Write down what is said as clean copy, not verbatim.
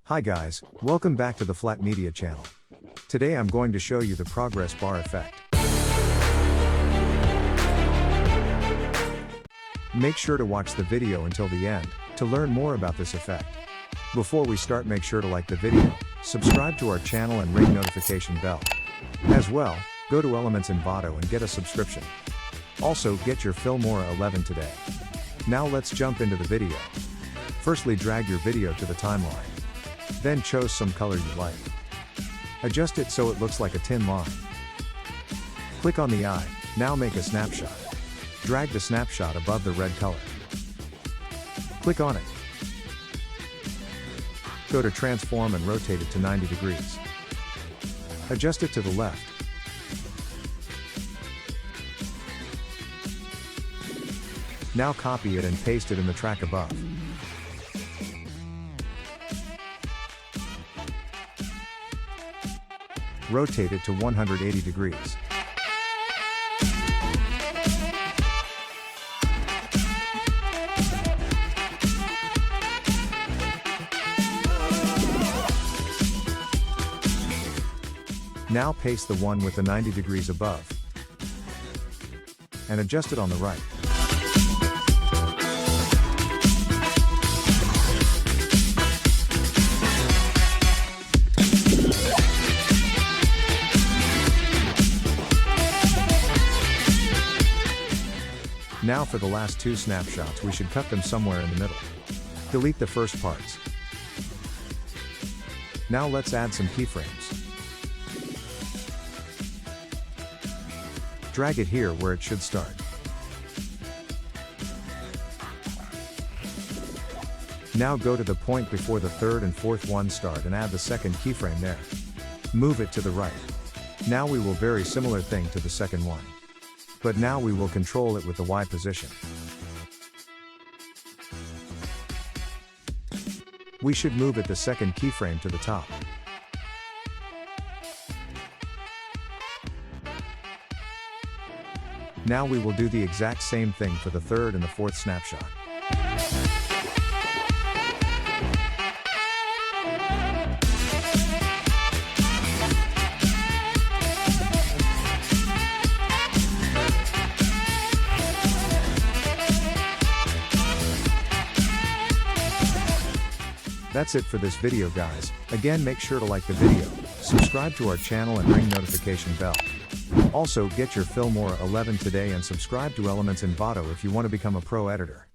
Hi guys, welcome back to the Flat Media channel. Today I'm going to show you the progress bar effect. Make sure to watch the video until the end, to learn more about this effect. Before we start, make sure to like the video, subscribe to our channel and ring notification bell. As well, go to Elements Envato and get a subscription. Also get your Filmora 11 today. Now let's jump into the video. Firstly, drag your video to the timeline. Then choose some color you like. Adjust it so it looks like a thin line. Click on the eye, now make a snapshot. Drag the snapshot above the red color. Click on it. Go to transform and rotate it to 90 degrees. Adjust it to the left. Now copy it and paste it in the track above. Rotate it to 180 degrees. Now paste the one with the 90 degrees above. And adjust it on the right. Now for the last two snapshots, we should cut them somewhere in the middle. Delete the first parts. Now let's add some keyframes. Drag it here where it should start. Now go to the point before the third and fourth one start and add the second keyframe there. Move it to the right. Now we will very similar thing to the second one. But now we will control it with the Y position. We should move it the second keyframe to the top. Now we will do the exact same thing for the third and the fourth snapshot. That's it for this video guys. Again, make sure to like the video, subscribe to our channel and ring notification bell. Also get your Filmora 11 today and subscribe to Elements Envato if you want to become a pro editor.